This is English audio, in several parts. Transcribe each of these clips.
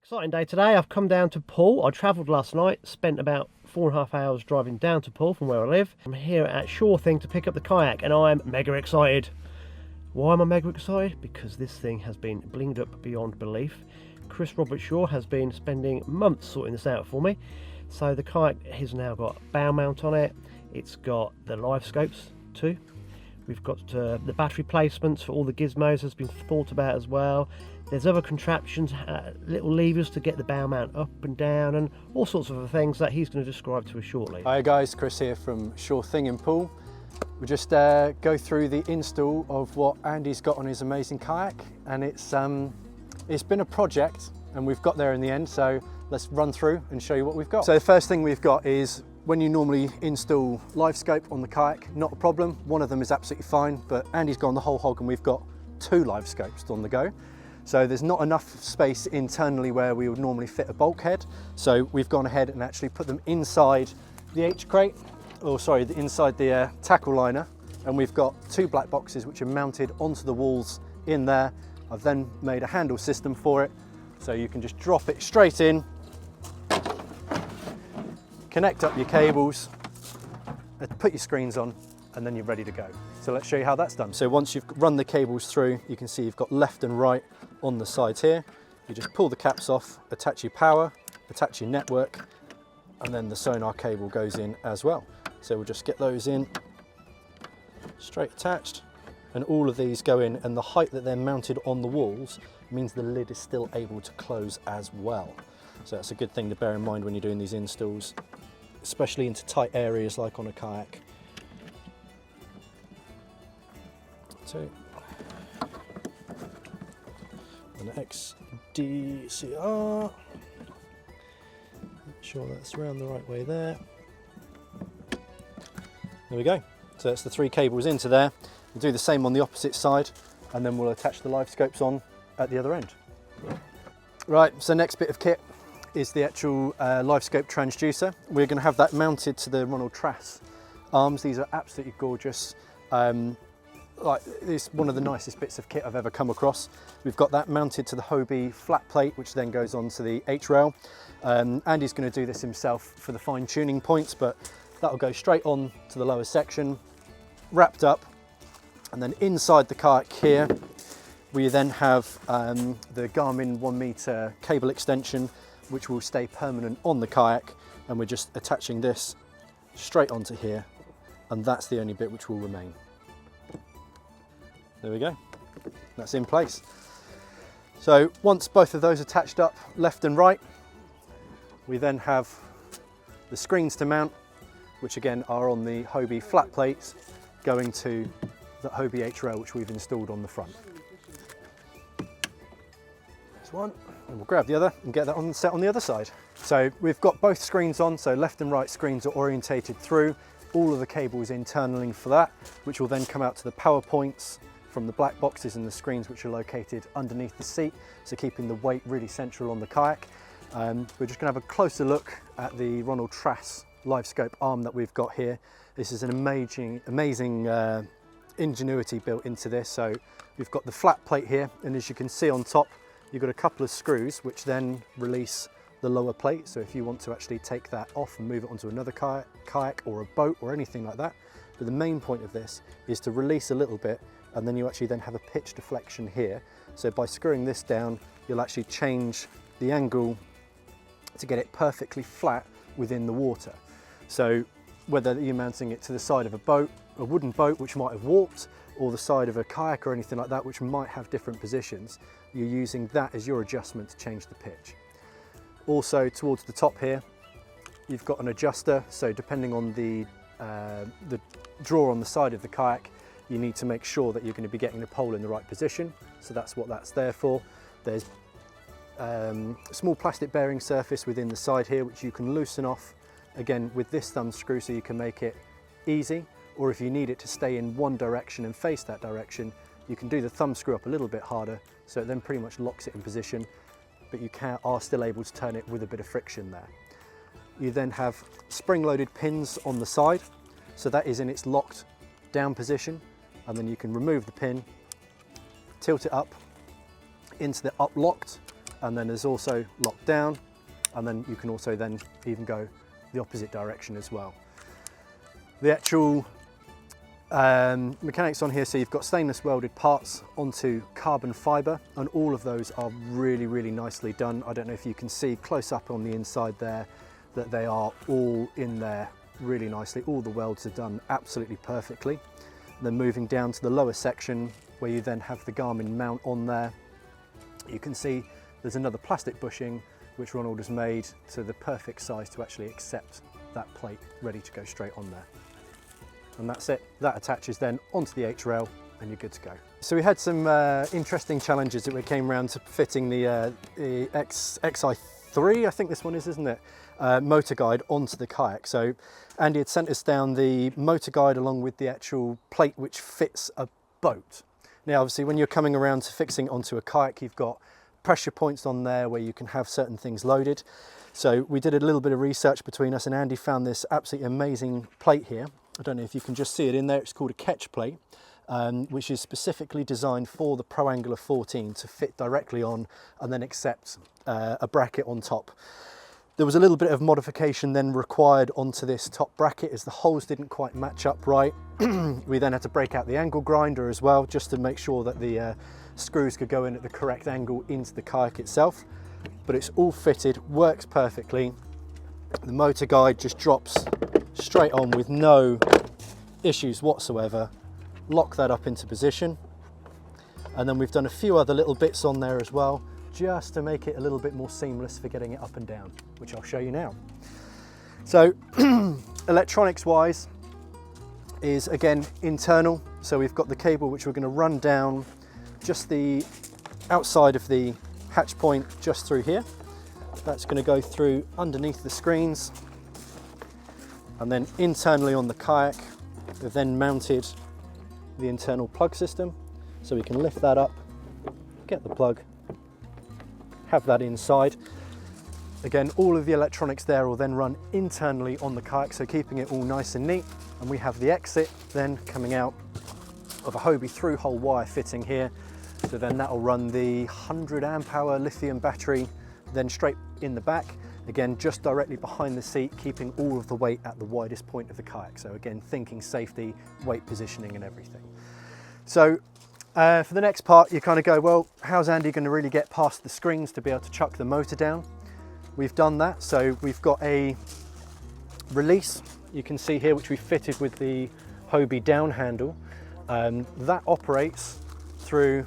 Exciting day today. I've come down to Poole. I travelled last night, spent about 4.5 hours driving down to Poole from where I live. I'm here at SHORETHING to pick up the kayak and I'm mega excited. Why am I mega excited? Because this thing has been blinged up beyond belief. Chris Robert Shaw has been spending months sorting this out for me. So the kayak has now got a bow mount on it. It's got the LIVESCOPEs too. We've got the battery placements for all the gizmos has been thought about as well. There's other contraptions, little levers to get the bow mount up and down and all sorts of other things that he's going to describe to us shortly. Hi guys, Chris here from SHORETHING in Poole. We'll just go through the install of what Andy's got on his amazing kayak, and it's been a project and we've got there in the end, so let's run through and show you what we've got. So the first thing we've got is when you normally install LIVESCOPE on the kayak, not a problem. One of them is absolutely fine, but Andy's gone the whole hog and we've got 2 LIVESCOPEs on the go. So there's not enough space internally where we would normally fit a bulkhead. So we've gone ahead and actually put them inside the inside the tackle liner. And we've got 2 black boxes which are mounted onto the walls in there. I've then made a handle system for it. So you can just drop it straight in, connect up your cables, put your screens on, and then you're ready to go. So let's show you how that's done. So once you've run the cables through, you can see you've got left and right on the sides here. You just pull the caps off, attach your power, attach your network, and then the sonar cable goes in as well. So we'll just get those in, straight attached, and all of these go in, and the height that they're mounted on the walls means the lid is still able to close as well. So that's a good thing to bear in mind when you're doing these installs, especially into tight areas like on a kayak. So an XDCR, make sure that's around the right way there. There we go. So that's the 3 cables into there. We'll do the same on the opposite side, and then we'll attach the LIVESCOPEs on at the other end. Right, so next bit of kit is the actual LIVESCOPE transducer. We're going to have that mounted to the Ronald Trass arms. These are absolutely gorgeous. It's one of the nicest bits of kit I've ever come across. We've got that mounted to the Hobie flat plate, which then goes on to the H-rail. Andy's going to do this himself for the fine tuning points, but that'll go straight on to the lower section, wrapped up. And then inside the kayak here, we then have the GARMIN 1 meter cable extension, which will stay permanent on the kayak. And we're just attaching this straight onto here. And that's the only bit which will remain. There we go, that's in place. So once both of those attached up left and right, we then have the screens to mount, which again are on the Hobie flat plates going to the Hobie H-rail, which we've installed on the front. There's one, and we'll grab the other and get that on set on the other side. So we've got both screens on, so left and right screens are orientated through. All of the cables internaling for that, which will then come out to the power points from the black boxes and the screens, which are located underneath the seat, so keeping the weight really central on the kayak. We're just going to have a closer look at the Ronald Trass LIVESCOPE arm that we've got here. This is an amazing ingenuity built into this. So we've got the flat plate here, and as you can see on top, you've got a couple of screws which then release the lower plate. So if you want to actually take that off and move it onto another kayak or a boat or anything like that. But the main point of this is to release a little bit, and then you actually then have a pitch deflection here. So by screwing this down, you'll actually change the angle to get it perfectly flat within the water. So whether you're mounting it to the side of a boat, a wooden boat which might have warped, or the side of a kayak or anything like that which might have different positions, you're using that as your adjustment to change the pitch. Also towards the top here, you've got an adjuster, so depending on the drawer on the side of the kayak, you need to make sure that you're going to be getting the pole in the right position. So that's what that's there for. There's a small plastic bearing surface within the side here, which you can loosen off, again with this thumb screw, so you can make it easy. Or if you need it to stay in one direction and face that direction, you can do the thumb screw up a little bit harder, so it then pretty much locks it in position, but you are still able to turn it with a bit of friction there. You then have spring-loaded pins on the side, so that is in its locked down position, and then you can remove the pin, tilt it up into the up locked, and then there's also lock down, and then you can also then even go the opposite direction as well. The actual mechanics on here, so you've got stainless welded parts onto carbon fibre, and all of those are really nicely done. I don't know if you can see close up on the inside there that they are all in there really nicely. All the welds are done absolutely perfectly. Then moving down to the lower section where you then have the GARMIN mount on there, you can see there's another plastic bushing which Ronald has made to the perfect size to actually accept that plate ready to go straight on there. And that's it. That attaches then onto the H-rail and you're good to go. So we had some interesting challenges that we came around to fitting the XI3, I think this one is, isn't it? Motor guide onto the kayak. So Andy had sent us down the motor guide along with the actual plate which fits a boat. Now obviously when you're coming around to fixing onto a kayak, you've got pressure points on there where you can have certain things loaded. So we did a little bit of research between us, and Andy found this absolutely amazing plate here. I don't know if you can just see it in there. It's called a catch plate, which is specifically designed for the Pro Angular 14 to fit directly on and then accept a bracket on top. There was a little bit of modification then required onto this top bracket as the holes didn't quite match up right. We then had to break out the angle grinder as well, just to make sure that the screws could go in at the correct angle into the kayak itself. But it's all fitted, works perfectly. The motor guide just drops straight on with no issues whatsoever. Lock that up into position. And then we've done a few other little bits on there as well, just to make it a little bit more seamless for getting it up and down, which I'll show you now. So electronics wise is again internal. So we've got the cable which we're going to run down just the outside of the hatch point just through here. That's going to go through underneath the screens, and then internally on the kayak we've then mounted the internal plug system, so we can lift that up, get the plug, have that inside. Again, all of the electronics there will then run internally on the kayak, so keeping it all nice and neat. And we have the exit then coming out of a Hobie through-hole wire fitting here, so then that will run the 100 amp hour lithium battery then straight in the back, again just directly behind the seat, keeping all of the weight at the widest point of the kayak. So again, thinking safety, weight positioning and everything. So for the next part you kind of go, well, how's Andy going to really get past the screens to be able to chuck the motor down? We've done that. So we've got a release, you can see here, which we fitted with the Hobie down handle. That operates through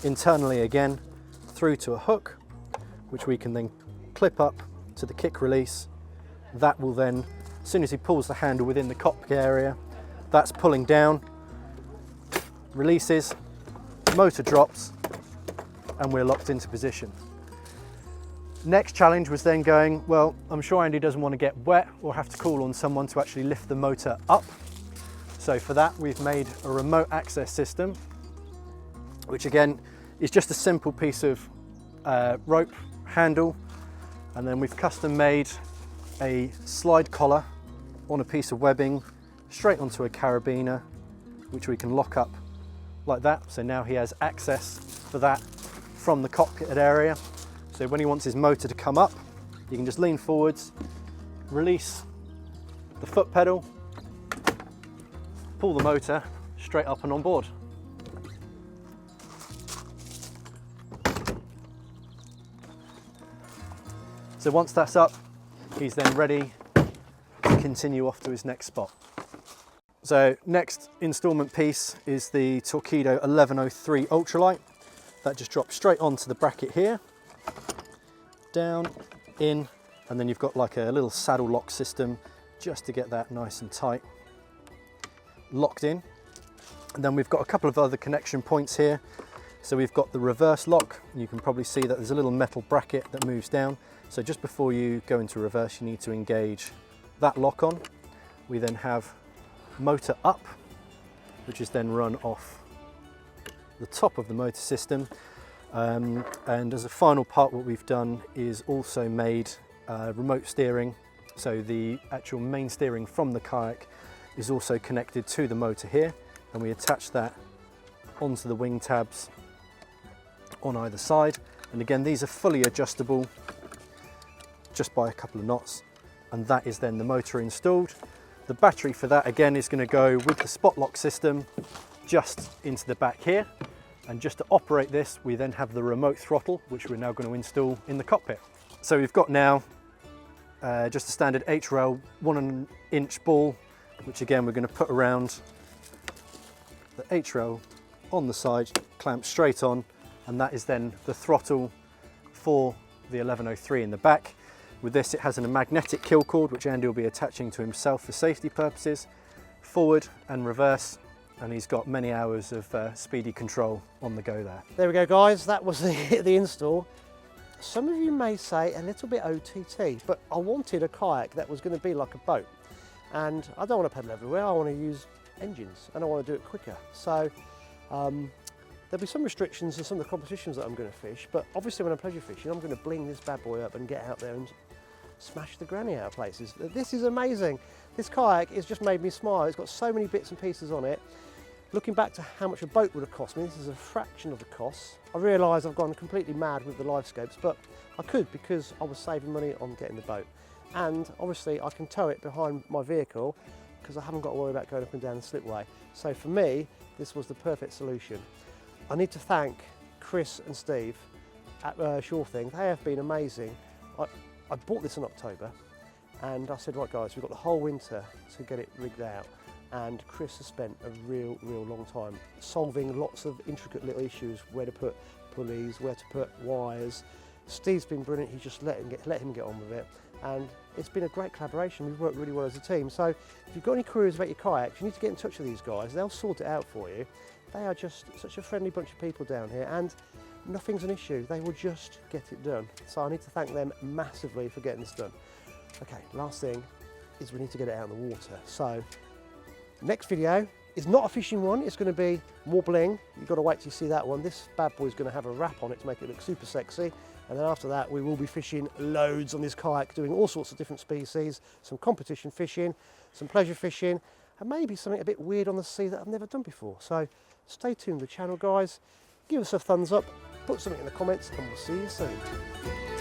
internally again through to a hook, which we can then clip up to the kick release. That will then, as soon as he pulls the handle within the cockpit area, that's pulling down, releases, motor drops, and we're locked into position. Next challenge was then going, well, I'm sure Andy doesn't want to get wet or have to call on someone to actually lift the motor up. So for that, we've made a remote access system, which again is just a simple piece of rope handle, and then we've custom made a slide collar on a piece of webbing straight onto a carabiner, which we can lock up like that. So now he has access for that from the cockpit area. So when he wants his motor to come up, you can just lean forwards, release the foot pedal, pull the motor straight up and on board. So once that's up, he's then ready to continue off to his next spot. So next installment piece is the Torqeedo 1103 Ultralight. That just drops straight onto the bracket here, down, in, and then you've got like a little saddle lock system just to get that nice and tight, locked in. And then we've got a couple of other connection points here. So we've got the reverse lock. You can probably see that there's a little metal bracket that moves down. So just before you go into reverse, you need to engage that lock on. We then have motor up, which is then run off the top of the motor system. And as a final part, what we've done is also made remote steering. So the actual main steering from the kayak is also connected to the motor here, and we attach that onto the wing tabs on either side. And again, these are fully adjustable just by a couple of knots. And that is then the motor installed. The battery for that again is going to go with the spot lock system just into the back here. And just to operate this, we then have the remote throttle, which we're now going to install in the cockpit. So we've got now just a standard H-rail 1 inch ball, which again we're going to put around the H-rail on the side, clamp straight on, and that is then the throttle for the 1103 in the back. With this, it has a magnetic kill cord, which Andy will be attaching to himself for safety purposes, forward and reverse, and he's got many hours of speedy control on the go there. There we go, guys, that was the install. Some of you may say a little bit OTT, but I wanted a kayak that was going to be like a boat, and I don't want to pedal everywhere. I want to use engines and I want to do it quicker. So there'll be some restrictions in some of the competitions that I'm going to fish, but obviously when I'm pleasure fishing, I'm going to bling this bad boy up and get out there and smash the granny out of places. This is amazing. This kayak has just made me smile. It's got so many bits and pieces on it. Looking back to how much a boat would have cost me, this is a fraction of the cost. I realise I've gone completely mad with the LiveScopes, but I could because I was saving money on getting the boat. And obviously I can tow it behind my vehicle because I haven't got to worry about going up and down the slipway. So for me, this was the perfect solution. I need to thank Chris and Steve at SHORETHING. They have been amazing. I bought this in October and I said, right guys, we've got the whole winter to get it rigged out. And Chris has spent a real long time solving lots of intricate little issues, where to put pulleys, where to put wires. Steve's been brilliant, he just let him get on with it. And it's been a great collaboration. We've worked really well as a team. So if you've got any queries about your kayaks, you need to get in touch with these guys. They'll sort it out for you. They are just such a friendly bunch of people down here, and nothing's an issue. They will just get it done. So I need to thank them massively for getting this done. Okay, last thing is we need to get it out in the water. So next video is not a fishing one, it's going to be more bling. You've got to wait till you see that one. This bad boy is going to have a wrap on it to make it look super sexy. And then after that, we will be fishing loads on this kayak, doing all sorts of different species, some competition fishing, some pleasure fishing, and maybe something a bit weird on the sea that I've never done before. So stay tuned to the channel, guys. Give us a thumbs up, put something in the comments, and we'll see you soon.